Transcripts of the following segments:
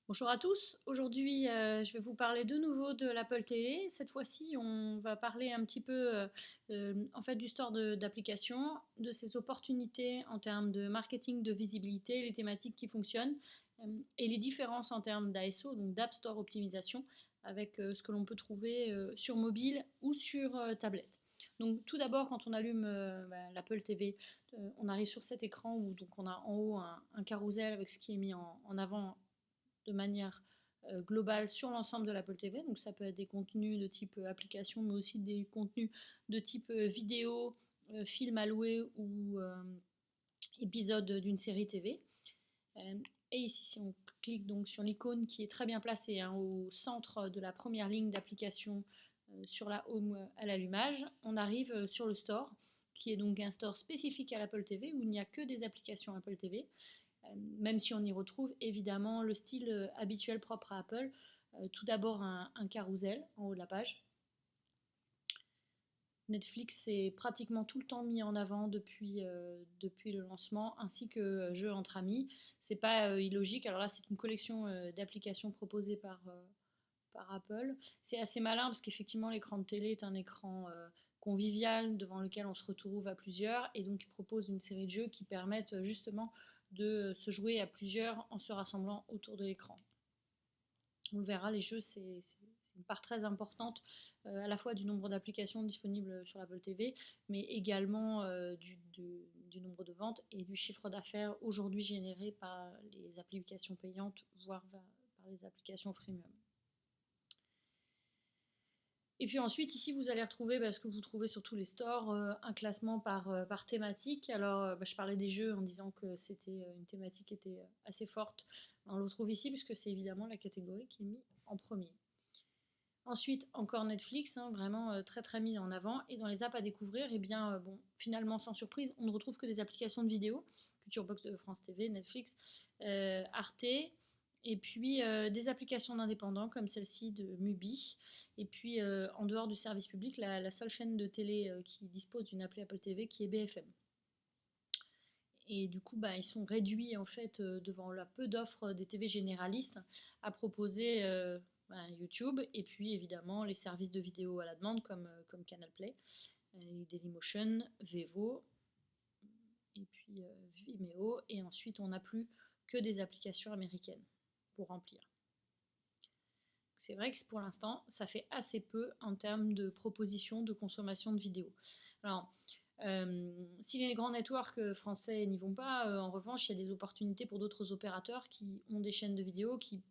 Bonjour à tous, aujourd'hui je vais vous parler de nouveau de l'Apple TV. Cette fois-ci on va parler un petit peu en fait du store d'applications, de ses opportunités en termes de marketing, de visibilité, les thématiques qui fonctionnent et les différences en termes d'ASO, donc d'App Store Optimisation, avec ce que l'on peut trouver sur mobile ou sur tablette. Donc tout d'abord quand on allume l'Apple TV, on arrive sur cet écran où donc on a en haut un carrousel avec ce qui est mis en avant de manière globale sur l'ensemble de l'Apple TV. Donc ça peut être des contenus de type application, mais aussi des contenus de type vidéo, film à louer ou épisode d'une série TV. Et ici, si on clique donc sur l'icône qui est très bien placée au centre de la première ligne d'application sur la home à l'allumage, on arrive sur le store, qui est donc un store spécifique à l'Apple TV où il n'y a que des applications Apple TV, même si on y retrouve évidemment le style habituel propre à Apple. Tout d'abord un carrousel en haut de la page. Netflix est pratiquement tout le temps mis en avant depuis le lancement, ainsi que Jeux entre amis. C'est pas illogique. Alors là, c'est une collection d'applications proposées par Apple. C'est assez malin parce qu'effectivement, l'écran de télé est un écran convivial devant lequel on se retrouve à plusieurs, et donc il propose une série de jeux qui permettent justement de se jouer à plusieurs en se rassemblant autour de l'écran. On le verra, les jeux, c'est une part très importante à la fois du nombre d'applications disponibles sur l'Apple TV, mais également du nombre de ventes et du chiffre d'affaires aujourd'hui généré par les applications payantes, voire par les applications freemium. Et puis ensuite, ici, vous allez retrouver ce que vous trouvez sur tous les stores, un classement par thématique. Alors, je parlais des jeux en disant que c'était une thématique qui était assez forte. On le retrouve ici puisque c'est évidemment la catégorie qui est mise en premier. Ensuite, encore Netflix, vraiment très très mis en avant. Et dans les apps à découvrir, eh bien, bon, finalement, sans surprise, on ne retrouve que des applications de vidéo. Culturebox de France TV, Netflix, Arte, et puis des applications d'indépendants comme celle-ci de Mubi. Et puis, en dehors du service public, la seule chaîne de télé qui dispose d'une appli Apple TV qui est BFM. Et du coup, ils sont réduits en fait devant la peu d'offres des TV généralistes à proposer YouTube, et puis évidemment les services de vidéo à la demande comme Canal Play, Dailymotion, Vevo, et puis Vimeo. Et ensuite, on n'a plus que des applications américaines pour remplir. C'est vrai que pour l'instant, ça fait assez peu en termes de propositions de consommation de vidéos. Alors, si les grands networks français n'y vont pas, en revanche, il y a des opportunités pour d'autres opérateurs qui ont des chaînes de vidéos qui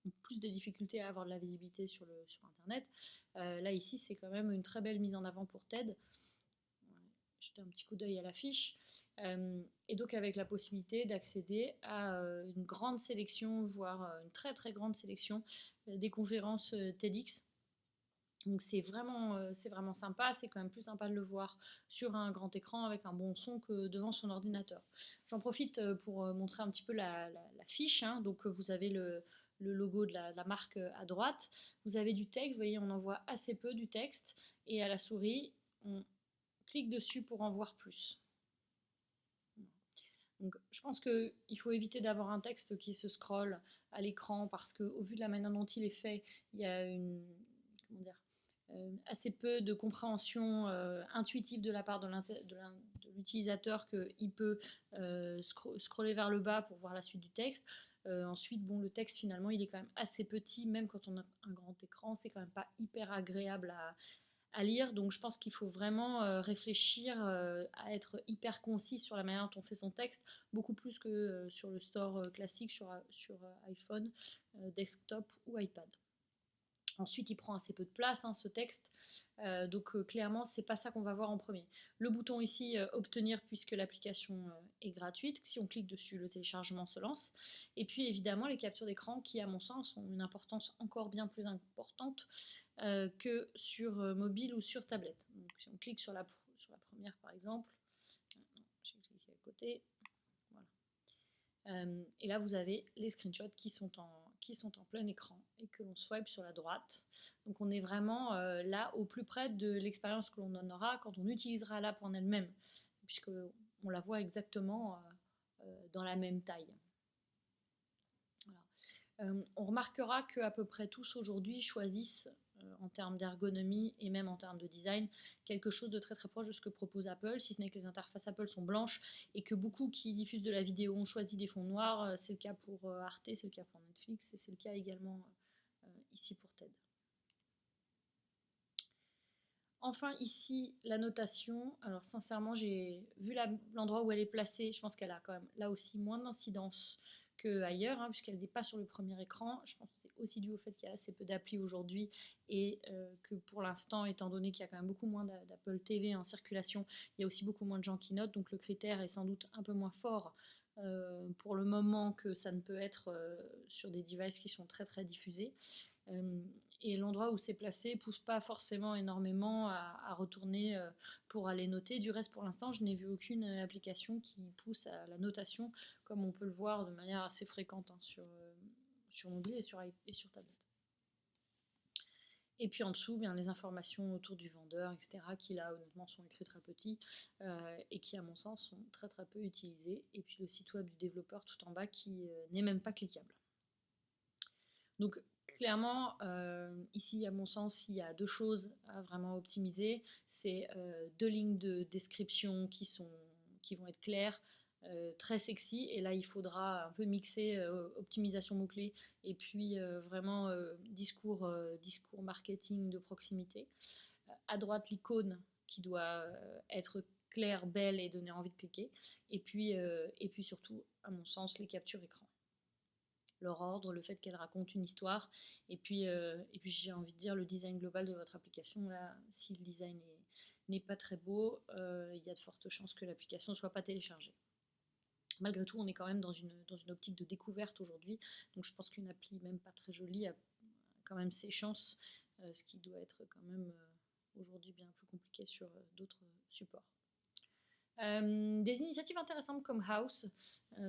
ont plus de difficultés à avoir de la visibilité sur Internet. Là, ici, c'est quand même une très belle mise en avant pour TED. Jeter un petit coup d'œil à l'affiche. Et donc avec la possibilité d'accéder à une grande sélection, voire une très très grande sélection des conférences TEDx. Donc c'est vraiment sympa, c'est quand même plus sympa de le voir sur un grand écran avec un bon son que devant son ordinateur. J'en profite pour montrer un petit peu la fiche. Donc vous avez le logo de la marque à droite, vous avez du texte, vous voyez on en voit assez peu du texte, et à la souris on clique dessus pour en voir plus. Donc, je pense qu'il faut éviter d'avoir un texte qui se scrolle à l'écran parce qu'au vu de la manière dont il est fait, il y a assez peu de compréhension intuitive de la part de l'utilisateur qu'il peut scroller vers le bas pour voir la suite du texte. Ensuite, le texte finalement il est quand même assez petit, même quand on a un grand écran, c'est quand même pas hyper agréable à lire. Donc je pense qu'il faut vraiment réfléchir à être hyper concis sur la manière dont on fait son texte, beaucoup plus que sur le store classique sur iPhone, desktop ou iPad. Ensuite, il prend assez peu de place, ce texte, donc clairement, c'est pas ça qu'on va voir en premier. Le bouton ici, obtenir, puisque l'application est gratuite. Si on clique dessus, le téléchargement se lance. Et puis évidemment, les captures d'écran qui, à mon sens, ont une importance encore bien plus importante que sur mobile ou sur tablette. Donc si on clique sur la première, par exemple, j'ai cliqué à côté, voilà. Et là, vous avez les screenshots qui sont en plein écran et que l'on swipe sur la droite. Donc on est vraiment là au plus près de l'expérience que l'on en aura quand on utilisera l'app en elle-même, puisqu'on la voit exactement dans la même taille. Voilà. On remarquera qu'à peu près tous aujourd'hui choisissent en termes d'ergonomie et même en termes de design quelque chose de très très proche de ce que propose Apple, si ce n'est que les interfaces Apple sont blanches et que beaucoup qui diffusent de la vidéo ont choisi des fonds noirs. C'est le cas pour Arte, c'est le cas pour Netflix et c'est le cas également ici pour TED. Enfin ici la notation, alors sincèrement j'ai vu l'endroit où elle est placée, je pense qu'elle a quand même là aussi moins d'incidence qu'ailleurs, hein, puisqu'elle n'est pas sur le premier écran. Je pense que c'est aussi dû au fait qu'il y a assez peu d'applis aujourd'hui et que pour l'instant, étant donné qu'il y a quand même beaucoup moins d'Apple TV en circulation, il y a aussi beaucoup moins de gens qui notent, donc le critère est sans doute un peu moins fort pour le moment que ça ne peut être sur des devices qui sont très très diffusés. Et l'endroit où c'est placé pousse pas forcément énormément à retourner pour aller noter. Du reste, pour l'instant, je n'ai vu aucune application qui pousse à la notation, comme on peut le voir de manière assez fréquente hein, sur mobile et sur tablette. Et puis en dessous, bien, les informations autour du vendeur, etc., qui là, honnêtement, sont écrits très petits et qui, à mon sens, sont très très peu utilisés. Et puis le site web du développeur tout en bas qui n'est même pas cliquable. Donc clairement, ici, à mon sens, il y a deux choses à vraiment optimiser. C'est deux lignes de description qui vont être claires, très sexy. Et là, il faudra un peu mixer optimisation mots-clés et puis vraiment discours marketing de proximité. À droite, l'icône qui doit être claire, belle et donner envie de cliquer. Et puis surtout, à mon sens, les captures écran. Leur ordre, le fait qu'elle raconte une histoire, et puis j'ai envie de dire le design global de votre application. Là, si le design n'est pas très beau, il y a de fortes chances que l'application ne soit pas téléchargée. Malgré tout, on est quand même dans une optique de découverte aujourd'hui, donc je pense qu'une appli même pas très jolie a quand même ses chances, ce qui doit être quand même aujourd'hui bien plus compliqué sur d'autres supports. Des initiatives intéressantes comme House,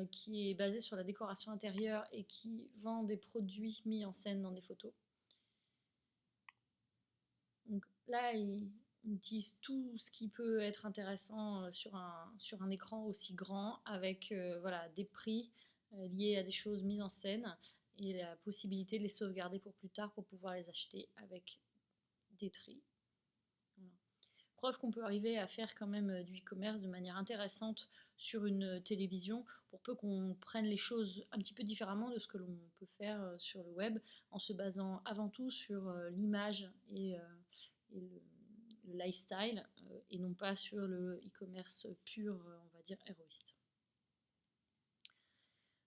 qui est basée sur la décoration intérieure et qui vend des produits mis en scène dans des photos. Donc là, ils utilisent tout ce qui peut être intéressant sur un écran aussi grand, avec voilà, des prix liés à des choses mises en scène et la possibilité de les sauvegarder pour plus tard pour pouvoir les acheter avec des tris. Voilà. Preuve qu'on peut arriver à faire quand même du e-commerce de manière intéressante sur une télévision, pour peu qu'on prenne les choses un petit peu différemment de ce que l'on peut faire sur le web, en se basant avant tout sur l'image et le lifestyle, et non pas sur le e-commerce pur, on va dire, héroïste.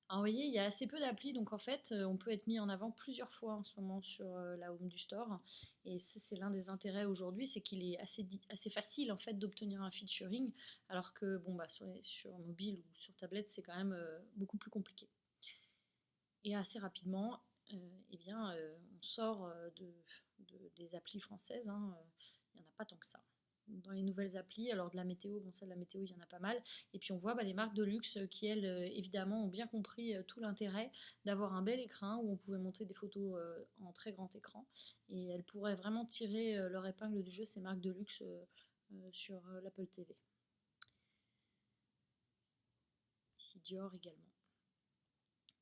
Alors, vous voyez, il y a assez peu d'applis, donc en fait, on peut être mis en avant plusieurs fois en ce moment sur la home du store. Et c'est l'un des intérêts aujourd'hui, c'est qu'il est assez facile en fait d'obtenir un featuring, alors que bon, bah, sur mobile ou sur tablette, c'est quand même beaucoup plus compliqué. Et assez rapidement, eh bien, on sort des applis françaises, hein, il n'y en a pas tant que ça. Dans les nouvelles applis, alors de la météo, bon ça de la météo il y en a pas mal, et puis on voit les marques de luxe qui elles évidemment ont bien compris tout l'intérêt d'avoir un bel écran où on pouvait monter des photos en très grand écran, et elles pourraient vraiment tirer leur épingle du jeu, ces marques de luxe sur l'Apple TV. Ici Dior également.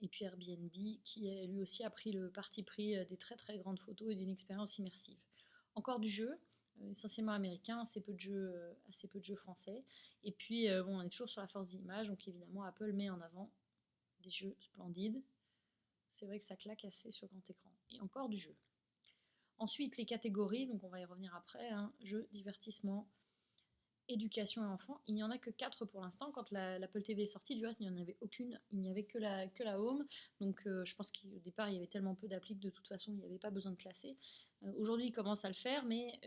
Et puis Airbnb qui lui aussi a pris le parti pris des très très grandes photos et d'une expérience immersive. Encore du jeu, essentiellement américain, assez peu de jeux français. Et puis bon, on est toujours sur la force d'image, donc évidemment Apple met en avant des jeux splendides. C'est vrai que ça claque assez sur grand écran. Et encore du jeu. Ensuite les catégories, donc on va y revenir après, hein, jeux, divertissement, éducation et enfants, il n'y en a que 4 pour l'instant. Quand l'Apple TV est sortie, du reste, il n'y en avait aucune. Il n'y avait que la Home. Donc je pense qu'au départ, il y avait tellement peu d'applis que de toute façon, il n'y avait pas besoin de classer. Aujourd'hui, il commence à le faire, mais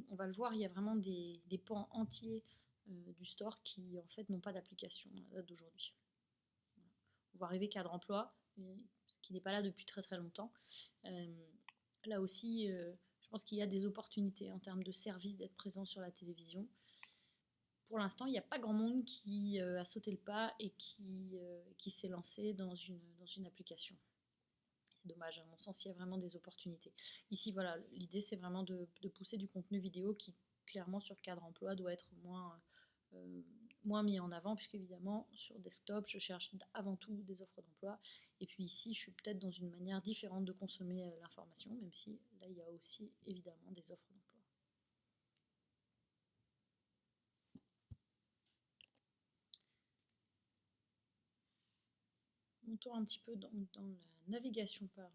on va le voir, il y a vraiment des pans entiers du store qui, en fait, n'ont pas d'application à date d'aujourd'hui. On va arriver cadre emploi, ce qui n'est pas là depuis très très longtemps. Là aussi, je pense qu'il y a des opportunités en termes de services d'être présent sur la télévision. Pour l'instant, il n'y a pas grand monde qui a sauté le pas et qui s'est lancé dans une application. C'est dommage, à mon sens, il y a vraiment des opportunités. Ici, voilà, l'idée, c'est vraiment de pousser du contenu vidéo qui, clairement, sur cadre emploi, doit être moins moins mis en avant, puisque évidemment sur desktop je cherche avant tout des offres d'emploi, et puis ici je suis peut-être dans une manière différente de consommer l'information, même si là il y a aussi évidemment des offres d'emploi. Montons un petit peu dans la navigation par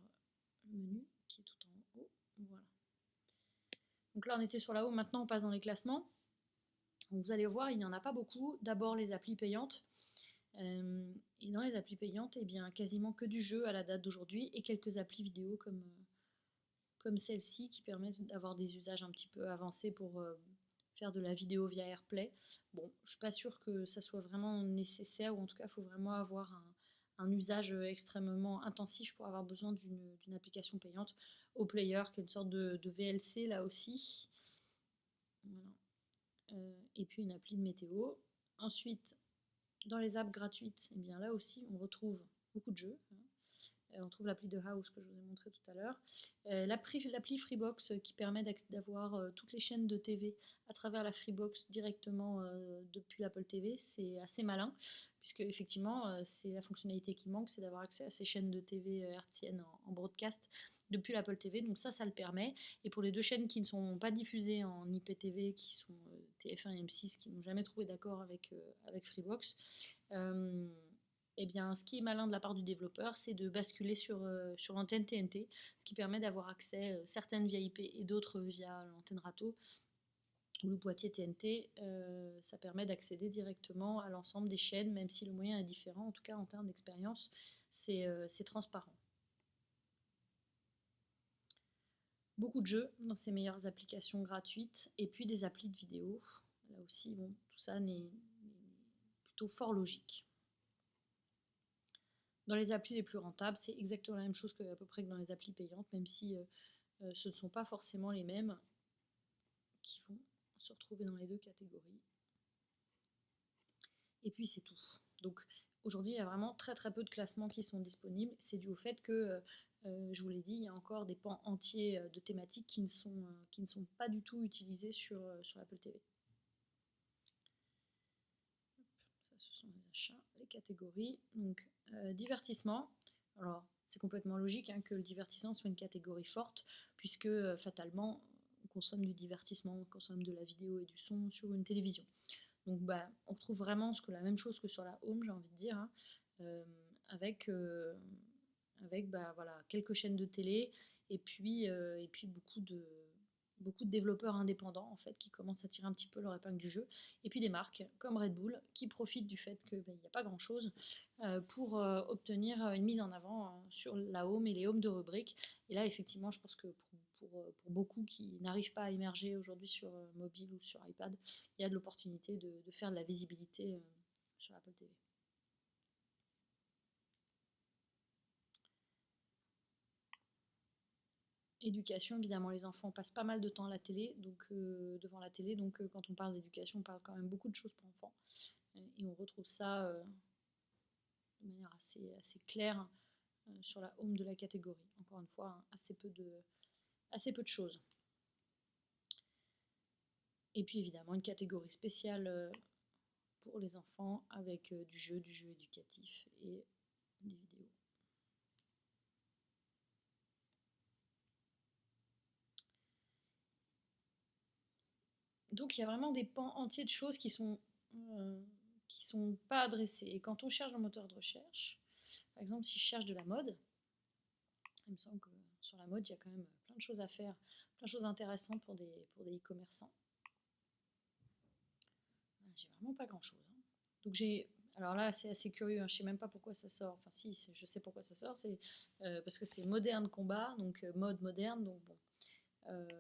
menu qui est tout en haut. Voilà. Donc là on était sur la home, maintenant on passe dans les classements. Donc vous allez voir, il n'y en a pas beaucoup. D'abord les applis payantes. Et dans les applis payantes, eh bien, quasiment que du jeu à la date d'aujourd'hui et quelques applis vidéo comme celle-ci qui permettent d'avoir des usages un petit peu avancés pour faire de la vidéo via AirPlay. Bon, je ne suis pas sûre que ça soit vraiment nécessaire, ou en tout cas, il faut vraiment avoir un usage extrêmement intensif pour avoir besoin d'une application payante. Au-Player, qui est une sorte de VLC là aussi. Voilà. Et puis une appli de météo. Ensuite, dans les apps gratuites, eh bien là aussi, on retrouve beaucoup de jeux. On trouve l'appli de House que je vous ai montré tout à l'heure. L'appli Freebox qui permet d'avoir toutes les chaînes de TV à travers la Freebox directement depuis l'Apple TV. C'est assez malin, puisque effectivement, c'est la fonctionnalité qui manque, c'est d'avoir accès à ces chaînes de TV hertziennes en broadcast depuis l'Apple TV. Donc ça le permet. Et pour les deux chaînes qui ne sont pas diffusées en IPTV, qui sont TF1 et M6, qui n'ont jamais trouvé d'accord avec Freebox, eh bien, ce qui est malin de la part du développeur, c'est de basculer sur l'antenne TNT, ce qui permet d'avoir accès certaines via IP et d'autres via l'antenne râteau ou le boîtier TNT. Ça permet d'accéder directement à l'ensemble des chaînes, même si le moyen est différent. En tout cas, en termes d'expérience, c'est transparent. Beaucoup de jeux dans ces meilleures applications gratuites, et puis des applis de vidéo. Là aussi, bon, tout ça n'est plutôt fort logique. Dans les applis les plus rentables, c'est exactement la même chose à peu près que dans les applis payantes, même si ce ne sont pas forcément les mêmes qui vont se retrouver dans les deux catégories. Et puis c'est tout. Donc aujourd'hui, il y a vraiment très très peu de classements qui sont disponibles. C'est dû au fait que, je vous l'ai dit, il y a encore des pans entiers de thématiques qui ne sont pas du tout utilisés sur l'Apple TV. Ça, ce sont les achats, les catégories. Donc, divertissement. Alors, c'est complètement logique que le divertissement soit une catégorie forte, puisque fatalement, on consomme du divertissement, on consomme de la vidéo et du son sur une télévision. Donc, on retrouve vraiment la même chose que sur la home, j'ai envie de dire, avec voilà, quelques chaînes de télé et puis beaucoup de développeurs indépendants en fait qui commencent à tirer un petit peu leur épingle du jeu, et puis des marques comme Red Bull qui profitent du fait qu'il n'y a pas grand chose pour obtenir une mise en avant sur la home et les homes de rubrique. Et là effectivement je pense que pour beaucoup qui n'arrivent pas à émerger aujourd'hui sur mobile ou sur iPad, il y a de l'opportunité de faire de la visibilité sur Apple TV. Éducation, évidemment, les enfants passent pas mal de temps à la télé, donc devant la télé, donc quand on parle d'éducation, on parle quand même beaucoup de choses pour enfants, et on retrouve ça de manière assez claire sur la home de la catégorie. Encore une fois, assez peu de choses. Et puis évidemment une catégorie spéciale pour les enfants avec du jeu éducatif et des vidéos. Donc il y a vraiment des pans entiers de choses qui sont pas adressées. Et quand on cherche dans le moteur de recherche, par exemple si je cherche de la mode, il me semble que sur la mode il y a quand même plein de choses à faire, plein de choses intéressantes pour des e-commerçants. J'ai vraiment pas grand chose. Donc alors là c'est assez curieux, je sais même pas pourquoi ça sort. Enfin si, je sais pourquoi ça sort, c'est parce que c'est moderne combat, donc mode moderne, donc bon.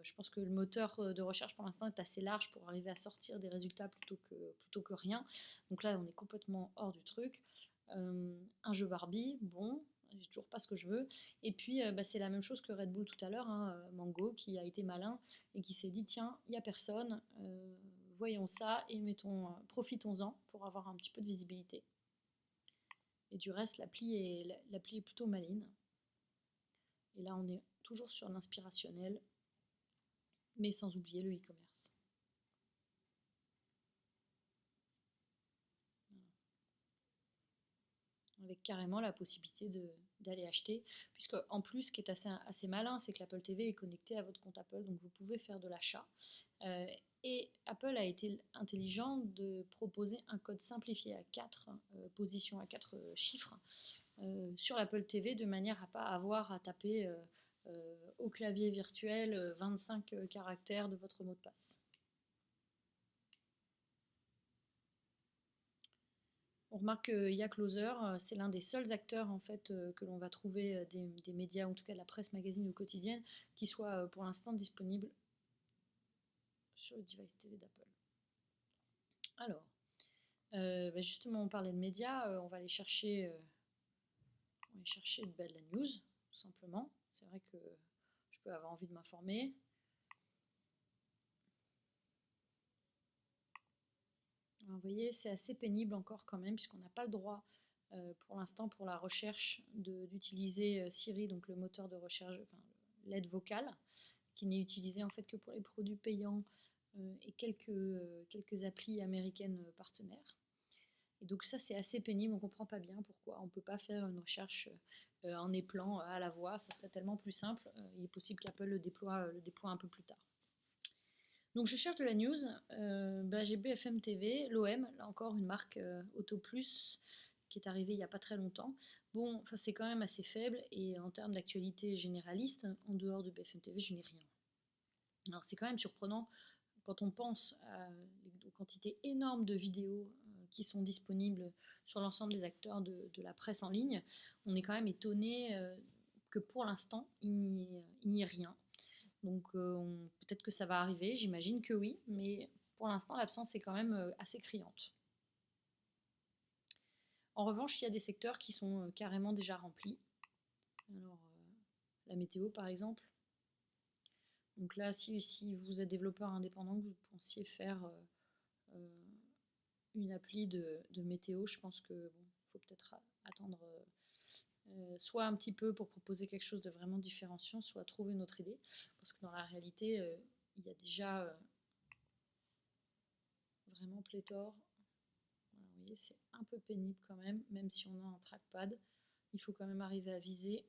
Je pense que le moteur de recherche pour l'instant est assez large pour arriver à sortir des résultats plutôt que rien. Donc là, on est complètement hors du truc. Un jeu Barbie, bon, j'ai toujours pas ce que je veux. Et puis, c'est la même chose que Red Bull tout à l'heure, Mango, qui a été malin et qui s'est dit tiens, il n'y a personne, voyons ça et profitons-en pour avoir un petit peu de visibilité. Et du reste, l'appli est plutôt maligne. Et là, on est toujours sur l'inspirationnel, mais sans oublier le e-commerce. avec carrément la possibilité d'aller acheter, puisque en plus, ce qui est assez malin, c'est que l'Apple TV est connecté à votre compte Apple, donc vous pouvez faire de l'achat. Et Apple a été intelligent de proposer un code simplifié à 4 positions, à 4 chiffres sur l'Apple TV, de manière à ne pas avoir à taper au clavier virtuel 25 caractères de votre mot de passe. On remarque que YaCloser, c'est l'un des seuls acteurs en fait, que l'on va trouver des médias, en tout cas de la presse magazine ou quotidienne, qui soit pour l'instant disponible sur le device TV d'Apple. Alors, justement, on parlait de médias, on va aller chercher de la news, tout simplement. C'est vrai que je peux avoir envie de m'informer. Vous voyez, c'est assez pénible encore quand même, puisqu'on n'a pas le droit pour l'instant pour la recherche d'utiliser Siri, donc le moteur de recherche, enfin, l'aide vocale, qui n'est utilisé en fait que pour les produits payants et quelques applis américaines partenaires. Et donc ça c'est assez pénible, on ne comprend pas bien pourquoi on ne peut pas faire une recherche en éplant à la voix, ça serait tellement plus simple. Il est possible qu'Apple le déploie un peu plus tard. Donc je cherche de la news, j'ai BFM TV, l'OM, là encore une marque Auto Plus qui est arrivée il n'y a pas très longtemps. Bon, c'est quand même assez faible et en termes d'actualité généraliste, en dehors de BFM TV, je n'ai rien. Alors c'est quand même surprenant quand on pense aux quantités énormes de vidéos qui sont disponibles sur l'ensemble des acteurs de la presse en ligne. On est quand même étonné que pour l'instant, il n'y ait rien. Donc peut-être que ça va arriver, j'imagine que oui, mais pour l'instant l'absence est quand même assez criante. En revanche, il y a des secteurs qui sont carrément déjà remplis. Alors la météo par exemple. Donc là, si vous êtes développeur indépendant, que vous pensiez faire une appli de météo, je pense que faut peut-être attendre soit un petit peu pour proposer quelque chose de vraiment différenciant, soit trouver une autre idée. Parce que dans la réalité, il y a déjà vraiment pléthore. Voilà, vous voyez, c'est un peu pénible quand même si on a un trackpad. Il faut quand même arriver à viser.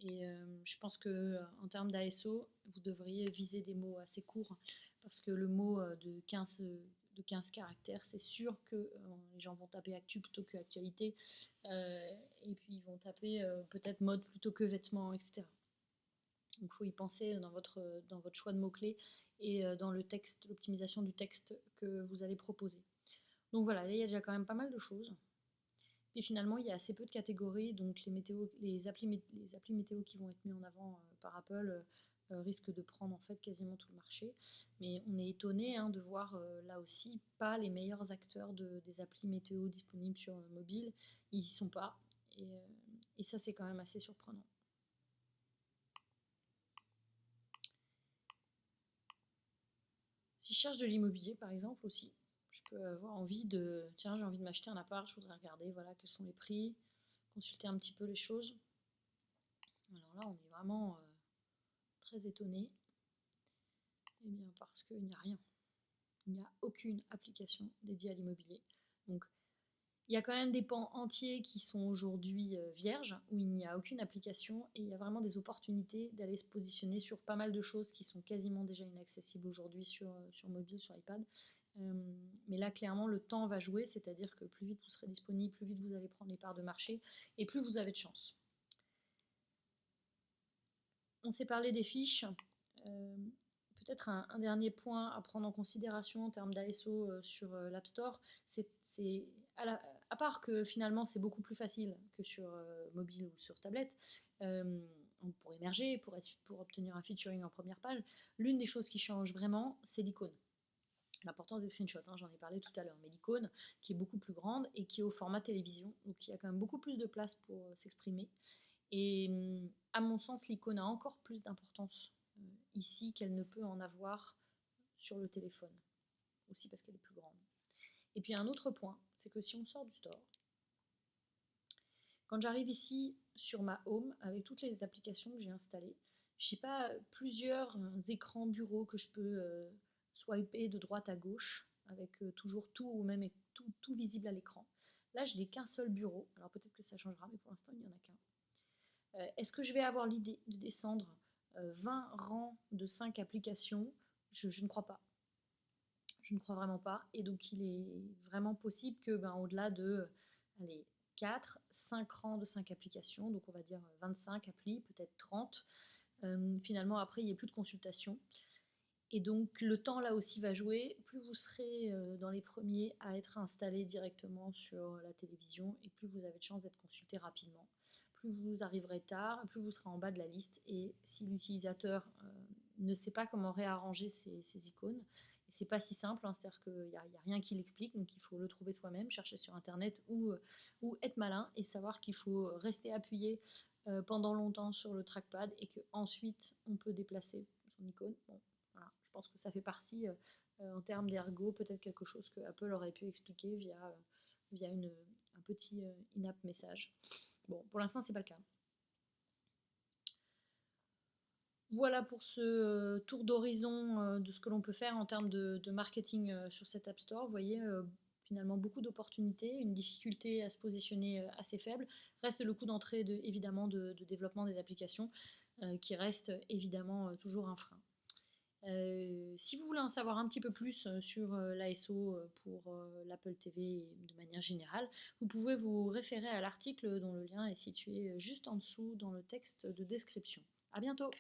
Et je pense qu'en termes d'ASO, vous devriez viser des mots assez courts. Parce que le mot de 15 caractères, c'est sûr que les gens vont taper actu plutôt que actualité. Et puis ils vont taper peut-être mode plutôt que vêtements, etc. Donc il faut y penser dans votre choix de mots-clés et dans le texte, l'optimisation du texte que vous allez proposer. Donc voilà, là il y a déjà quand même pas mal de choses. Et finalement, il y a assez peu de catégories, donc les applis météo qui vont être mis en avant par Apple risquent de prendre en fait quasiment tout le marché. Mais on est étonné de voir là aussi pas les meilleurs acteurs des applis météo disponibles sur mobile. Ils n'y sont pas. Et ça, c'est quand même assez surprenant. Si je cherche de l'immobilier, par exemple, aussi, je peux avoir envie j'ai envie de m'acheter un appart, je voudrais regarder, voilà, quels sont les prix, consulter un petit peu les choses. Alors là, on est vraiment très étonné. Eh bien, parce qu'il n'y a rien. Il n'y a aucune application dédiée à l'immobilier. Donc, il y a quand même des pans entiers qui sont aujourd'hui vierges, où il n'y a aucune application, et il y a vraiment des opportunités d'aller se positionner sur pas mal de choses qui sont quasiment déjà inaccessibles aujourd'hui sur mobile, sur iPad. Mais là, clairement, le temps va jouer, c'est-à-dire que plus vite vous serez disponible, plus vite vous allez prendre les parts de marché, et plus vous avez de chance. On s'est parlé des fiches. Peut-être un dernier point à prendre en considération en termes d'ASO sur l'App Store, c'est à part que finalement c'est beaucoup plus facile que sur mobile ou sur tablette, pour émerger, pour obtenir un featuring en première page, l'une des choses qui change vraiment, c'est l'icône. L'importance des screenshots, j'en ai parlé tout à l'heure, mais l'icône qui est beaucoup plus grande et qui est au format télévision, donc il y a quand même beaucoup plus de place pour s'exprimer. Et à mon sens, l'icône a encore plus d'importance ici qu'elle ne peut en avoir sur le téléphone, aussi parce qu'elle est plus grande. Et puis un autre point, c'est que si on sort du store, quand j'arrive ici sur ma home, avec toutes les applications que j'ai installées, je n'ai pas plusieurs écrans bureau que je peux swiper de droite à gauche, avec toujours tout ou même tout visible à l'écran. Là, je n'ai qu'un seul bureau. Alors peut-être que ça changera, mais pour l'instant, il n'y en a qu'un. Est-ce que je vais avoir l'idée de descendre 20 rangs de 5 applications? Je ne crois pas. Je ne crois vraiment pas. Et donc, il est vraiment possible que, au-delà de allez, 4, 5 rangs de 5 applications, donc on va dire 25 applis, peut-être 30, finalement, après, il n'y ait plus de consultation. Et donc, le temps, là aussi, va jouer. Plus vous serez dans les premiers à être installés directement sur la télévision, et plus vous avez de chances d'être consulté rapidement. Plus vous arriverez tard, plus vous serez en bas de la liste. Et si l'utilisateur ne sait pas comment réarranger ces icônes, et c'est pas si simple, hein, c'est-à-dire qu'il n'y a rien qui l'explique, donc il faut le trouver soi-même, chercher sur Internet ou être malin et savoir qu'il faut rester appuyé pendant longtemps sur le trackpad et qu'ensuite on peut déplacer son icône. Bon, voilà, je pense que ça fait partie, en termes d'ergo, peut-être quelque chose que Apple aurait pu expliquer via un petit in-app message. Bon, pour l'instant, c'est pas le cas. Voilà pour ce tour d'horizon de ce que l'on peut faire en termes de marketing sur cet App Store. Vous voyez, finalement beaucoup d'opportunités, une difficulté à se positionner assez faible. Reste le coût d'entrée évidemment de développement des applications qui reste évidemment toujours un frein. Si vous voulez en savoir un petit peu plus sur l'ASO pour l'Apple TV de manière générale, vous pouvez vous référer à l'article dont le lien est situé juste en dessous dans le texte de description. À bientôt!